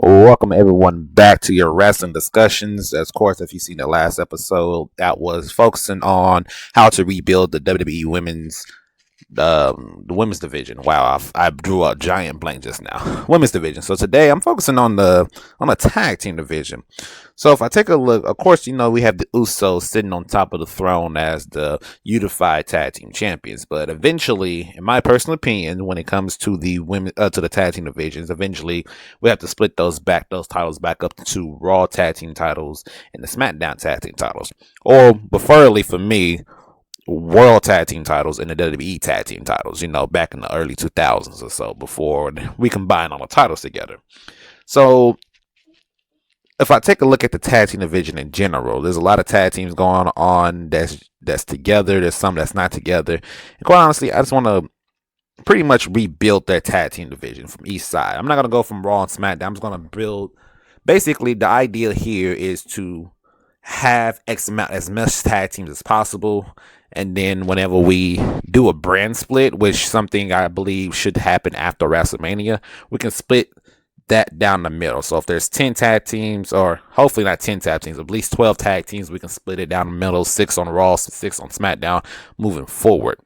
Welcome everyone back to your wrestling discussions. Of course, if you've seen the last episode, that was focusing on how to rebuild the WWE the women's division. Wow, I drew a giant blank just now. Women's division. So today I'm focusing on the tag team division. So if I take a look, of course, we have the Usos sitting on top of the throne as the unified tag team champions. But eventually, in my personal opinion, when it comes to the women to the tag team divisions, eventually we have to split those titles back up to Raw tag team titles and the SmackDown tag team titles, or preferably for me, World Tag Team titles and the WWE Tag Team titles, back in the early 2000s or so, before we combined all the titles together. So, if I take a look at the tag team division in general, there's a lot of tag teams going on that's together. There's some that's not together. And quite honestly, I just want to pretty much rebuild that tag team division from each side. I'm not going to go from Raw and SmackDown. I'm just going to build. Basically, the idea here is to have as much tag teams as possible, and then whenever we do a brand split, which something I believe should happen after WrestleMania, we can split that down the middle. So if there's 10 tag teams, or hopefully not 10 tag teams, at least 12 tag teams, we can split it down the middle, 6 on Raw, 6 on SmackDown, moving forward.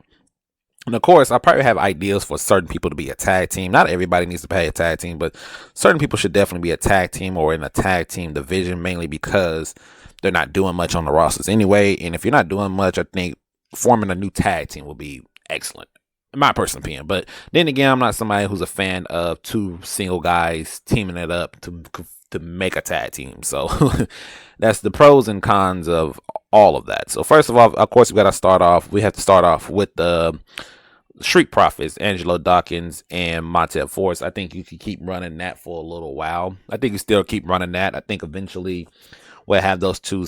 And of course, I probably have ideas for certain people to be a tag team. Not everybody needs to be a tag team, but certain people should definitely be a tag team or in a tag team division, mainly because they're not doing much on the rosters anyway. And if you're not doing much, I think forming a new tag team will be excellent, in my personal opinion. But then again, I'm not somebody who's a fan of two single guys teaming it up to make a tag team. So that's the pros and cons of all of that. So first of all, of course, we have to start off with the Street Profits, Angelo Dawkins and Montez Force. I think you could keep running that for a little while. I think you still keep running that. I think eventually we'll have those two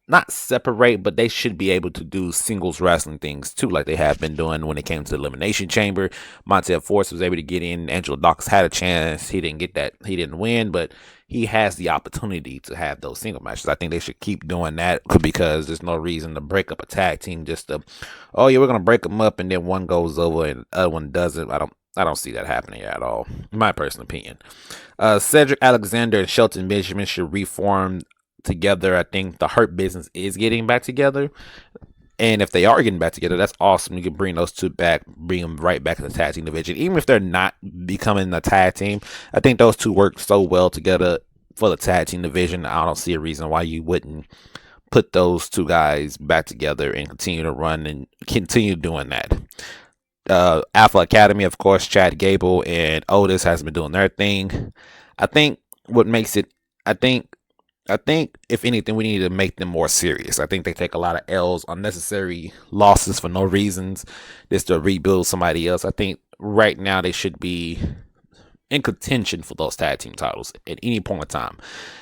not separate, but they should be able to do singles wrestling things too, like they have been doing when it came to the Elimination Chamber. Montez Force was able to get in. Angelo Dawkins had a chance. He didn't get that. He didn't win, but he has the opportunity to have those single matches. I think they should keep doing that because there's no reason to break up a tag team just to, oh yeah, we're gonna break them up and then one goes over and the other one doesn't. I don't see that happening at all, in my personal opinion. Cedric Alexander and Shelton Benjamin should reform together. I think the Hurt Business is getting back together. And if they are getting back together, that's awesome. You can bring those two back, bring them right back in the tag team division. Even if they're not becoming a tag team, I think those two work so well together for the tag team division. I don't see a reason why you wouldn't put those two guys back together and continue to run and continue doing that. Alpha Academy, of course, Chad Gable and Otis has been doing their thing. I think what makes it, I think if anything, we need to make them more serious. I think they take a lot of L's, unnecessary losses for no reasons, just to rebuild somebody else. I think right now they should be in contention for those tag team titles at any point in time.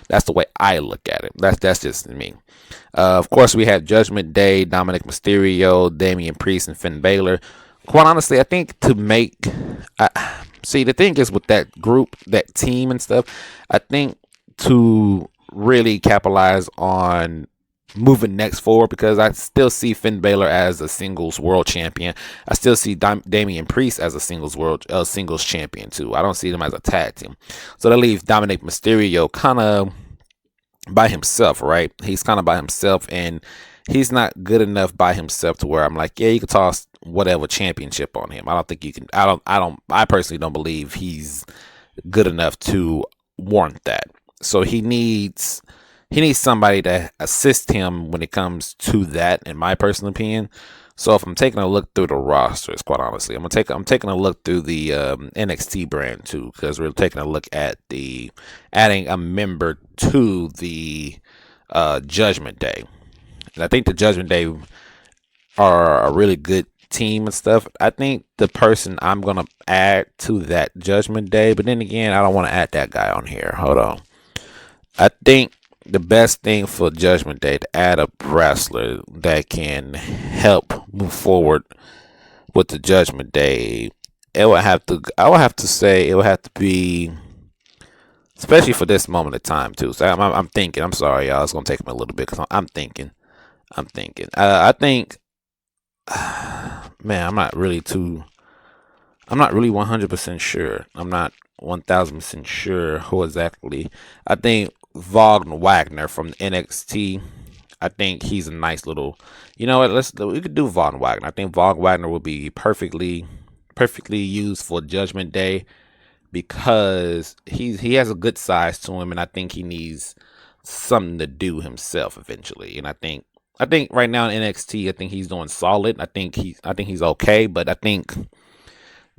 That's the way I look at it. That's just me. Of course, we have Judgment Day, Dominic Mysterio, Damian Priest, and Finn Balor. Quite honestly, I think see, the thing is with that group, that team and stuff, I think to really capitalize on moving next forward, because I still see Finn Balor as a singles world champion. I still see Damian Priest as a singles champion too. I don't see them as a tag team. So that leaves Dominic Mysterio kind of by himself, right? He's kind of by himself, and he's not good enough by himself to where I'm like, yeah, you can toss whatever championship on him. I don't think you can. I personally don't believe he's good enough to warrant that. So he needs somebody to assist him when it comes to that, in my personal opinion. So if I'm taking a look through the rosters, quite honestly, I'm taking a look through the NXT brand too, because we're taking a look at the adding a member to the Judgment Day. And I think the Judgment Day are a really good team and stuff. I think the person I'm gonna add to that Judgment Day, but then again, I don't want to add that guy on here. Hold on. I think the best thing for Judgment Day to add a wrestler that can help move forward with the Judgment Day, I would have to say it would have to be, especially for this moment of time too. So I'm thinking. I'm sorry, y'all. It's gonna take me a little bit because I'm thinking. I think, man, I'm not really 100% sure. I'm not 1000% sure who exactly. I think Vaughn Wagner from NXT. I think he's a nice little. You know what? We could do Vaughn Wagner. I think Vaughn Wagner will be perfectly used for Judgment Day because he has a good size to him, and I think he needs something to do himself eventually. And I think right now in NXT, I think he's doing solid. I think he's okay, but I think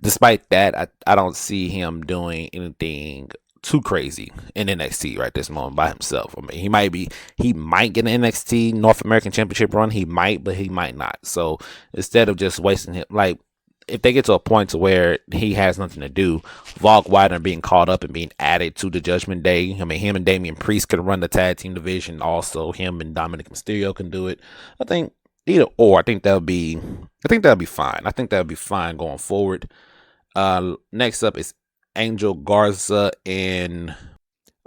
despite that, I don't see him doing anything too crazy in NXT right this moment by himself. I mean, he might get an NXT North American Championship run. He might, but he might not. So instead of just wasting him, like if they get to a point to where he has nothing to do, Vaughn Wagner being caught up and being added to the Judgment Day. I mean, him and Damian Priest could run the tag team division. Also, him and Dominic Mysterio can do it. I think either or. I think that'll be fine. I think that'll be fine going forward. Next up is Angel Garza and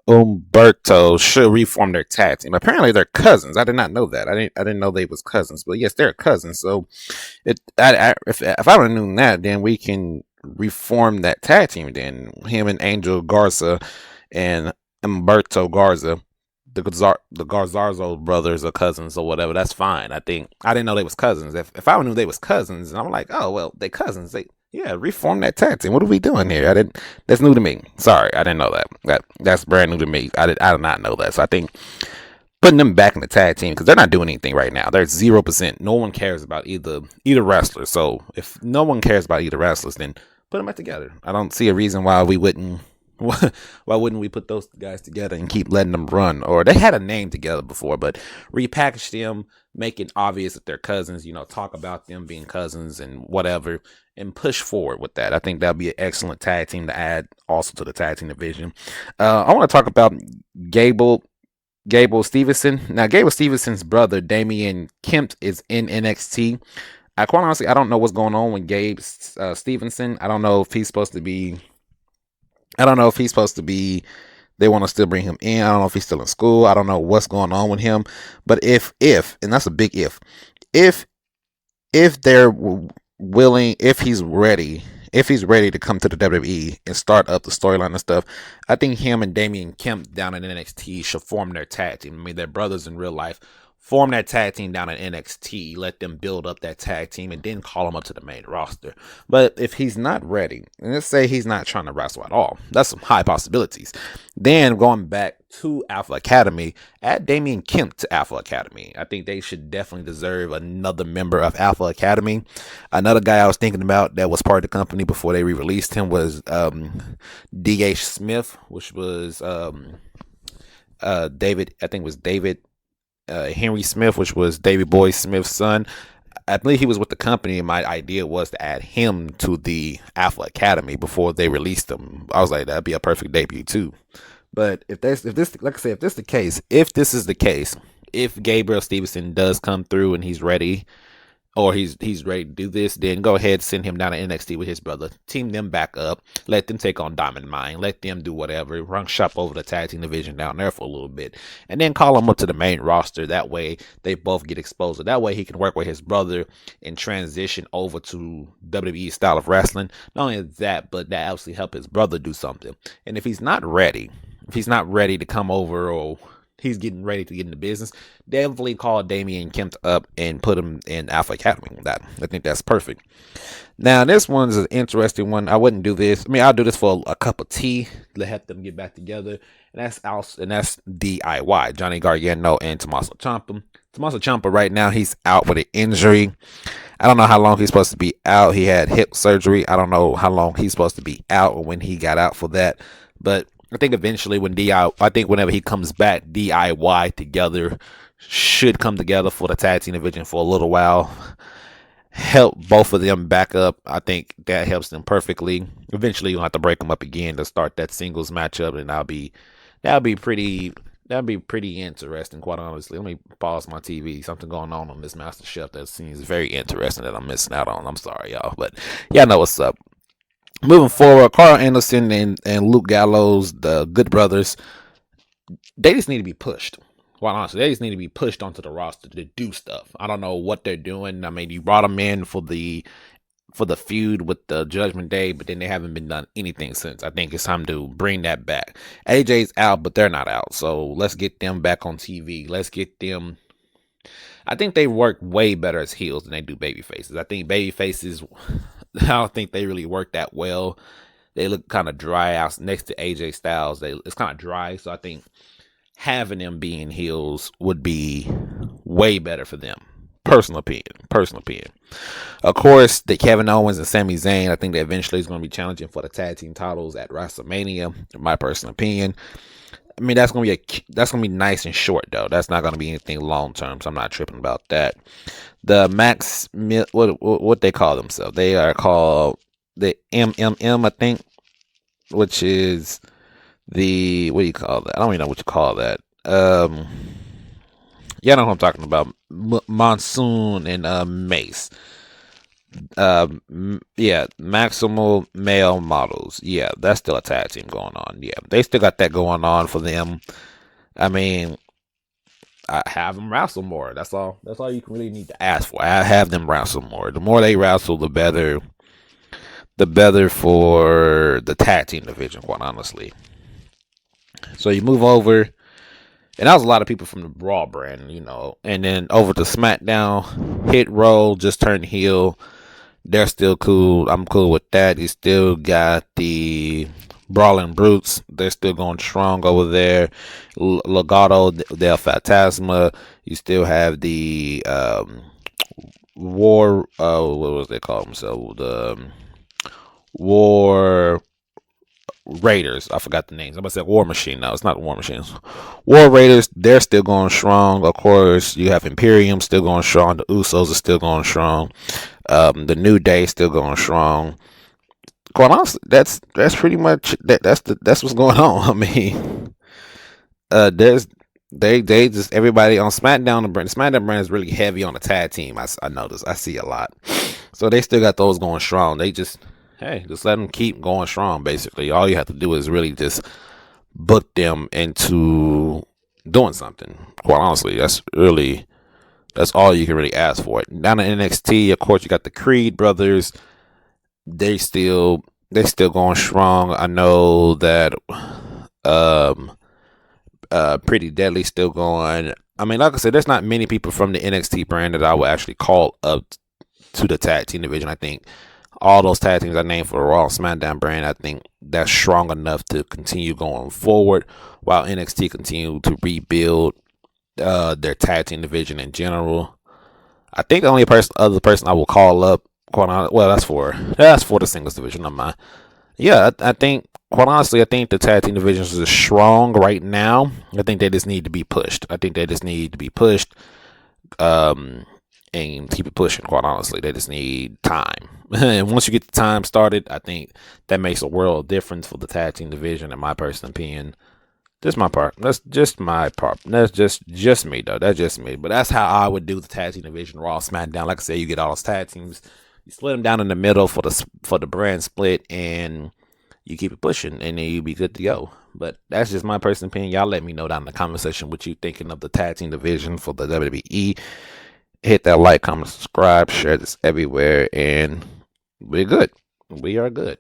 Umberto should reform their tag team. Apparently, they're cousins. I did not know that. I didn't know they was cousins. But yes, they're cousins. So, if I would have known that, then we can reform that tag team. Then him and Angel Garza and Umberto Garza, the Garzarzo brothers or cousins or whatever. That's fine. I didn't know they was cousins. If I knew they was cousins, and I'm like, oh well, they cousins. Reform that tag team. What are we doing here? That's new to me. Sorry, I didn't know that. That's brand new to me. I did not know that. So I think putting them back in the tag team because they're not doing anything right now. They're 0%. No one cares about either wrestler. So if no one cares about either wrestlers, then put them back together. I don't see a reason why we wouldn't. Why wouldn't we put those guys together and keep letting them run? Or they had a name together before, but repackage them, make it obvious that they're cousins. Talk about them being cousins and whatever, and push forward with that. I think that'd be an excellent tag team to add also to the tag team division. I want to talk about Gable Stevenson. Now, Gable Stevenson's brother Damian Kemp is in NXT. Quite honestly, I don't know what's going on with Gabe Stevenson. I don't know if he's supposed to be. They want to still bring him in. I don't know if he's still in school. I don't know what's going on with him. But if, and that's a big if they're willing, if he's ready to come to the WWE and start up the storyline and stuff, I think him and Damian Kemp down in NXT should form their tag team. I mean, they're brothers in real life. Form that tag team down in NXT, let them build up that tag team, and then call him up to the main roster. But if he's not ready, and let's say he's not trying to wrestle at all, that's some high possibilities. Then going back to Alpha Academy, add Damian Kemp to Alpha Academy. I think they should definitely deserve another member of Alpha Academy. Another guy I was thinking about that was part of the company before they re-released him was D.H. Smith, which was David. I think it was David. Henry Smith, which was Davey Boy Smith's son. I believe he was with the company, and my idea was to add him to the Alpha Academy before they released him. I was like, that'd be a perfect debut too. But if this is the case, if Gabriel Stevenson does come through and he's ready, or he's ready to do this, then go ahead, send him down to NXT with his brother. Team them back up. Let them take on Diamond Mine. Let them do whatever. Run shop over the tag team division down there for a little bit. And then call them up to the main roster. That way, they both get exposed. That way, he can work with his brother and transition over to WWE style of wrestling. Not only that, but that actually help his brother do something. And if he's not ready to come over, or he's getting ready to get into business, definitely call Damian Kemp up and put him in Alpha Academy. I think that's perfect. Now, this one's an interesting one. I wouldn't do this. I mean, I'll do this for a cup of tea to help them get back together. And that's DIY, Johnny Gargano and Tommaso Ciampa. Tommaso Ciampa right now, he's out with an injury. I don't know how long he's supposed to be out. He had hip surgery. I don't know how long he's supposed to be out or when he got out for that. But I think eventually whenever he comes back, DIY together should come together for the tag team division for a little while. Help both of them back up. I think that helps them perfectly. Eventually you'll have to break them up again to start that singles matchup, and that'll be pretty interesting, quite honestly. Let me pause my TV. Something going on this Master Chef that seems very interesting that I'm missing out on. I'm sorry, y'all, but y'all know what's up. Moving forward, Carl Anderson and Luke Gallows, the Good Brothers, they just need to be pushed. Quite honestly, they just need to be pushed onto the roster to do stuff. I don't know what they're doing. I mean, you brought them in for the for the feud with the Judgment Day, but then they haven't been done anything since. I think it's time to bring that back. AJ's out, but they're not out, so let's get them back on TV. Let's get them. I think they work way better as heels than they do baby faces. I think baby faces, I don't think they really work that well. They look kind of dry out next to AJ Styles. It's kind of dry, so I think having them being heels would be way better for them. Personal opinion. Of course, the Kevin Owens and Sami Zayn, I think they eventually is going to be challenging for the tag team titles at WrestleMania. In my personal opinion, I mean that's going to be nice and short though. That's not going to be anything long term, so I'm not tripping about that. The what they call themselves? They are called the MMM, I think, which is the, what do you call that? I don't even know what you call that. Yeah, I know what I'm talking about. Monsoon and Mace. Yeah, Maximal Male Models. Yeah, that's still a tag team going on. Yeah, they still got that going on for them. I mean, I have them wrestle more. That's all. That's all you can really need to ask for. I have them wrestle more. The more they wrestle, the better. The better for the tag team division, quite honestly. So you move over, and that was a lot of people from the Raw brand, you know. And then over to SmackDown, Hit Row just turned heel. They're still cool. I'm cool with that. You still got the Brawling Brutes. They're still going strong over there. Legado del Fantasma. You still have the War. What was they call themselves? The War Raiders. I forgot the names. I'm gonna say War Machine. No, it's not War Machines. War Raiders. They're still going strong. Of course, you have Imperium still going strong. The Usos are still going strong. The New Day still going strong. Quite honestly, that's pretty much that's what's going on. I mean, there's they just everybody on SmackDown. The SmackDown brand is really heavy on the tag team. I notice. I see a lot. So they still got those going strong. They just let them keep going strong. Basically, all you have to do is really just book them into doing something. Quite honestly, that's all you can really ask for. Down in NXT, of course, you got the Creed brothers. They still going strong. I know that Pretty Deadly still going. I mean, like I said, there's not many people from the NXT brand that I would actually call up to the tag team division. I think all those tag teams I named for the Raw and SmackDown brand, I think that's strong enough to continue going forward, while NXT continue to rebuild their tag team division in general. I think the only other person I will call up, well, that's for the singles division, not mine. Yeah, I think, quite honestly, I think the tag team divisions are strong right now. I think they just need to be pushed. And keep it pushing, quite honestly. They just need time. And once you get the time started, I think that makes a world of difference for the tag team division, in my personal opinion. That's my part. That's just my part. That's just me, though. That's just me. But that's how I would do the tag team division, Raw, SmackDown. Like I said, you get all those tag teams, you split them down in the middle for the brand split, and you keep it pushing, and then you be good to go. But that's just my personal opinion. Y'all let me know down in the comment section what you thinking of the tag team division for the WWE. Hit that like, comment, subscribe, share this everywhere, and we're good. We are good.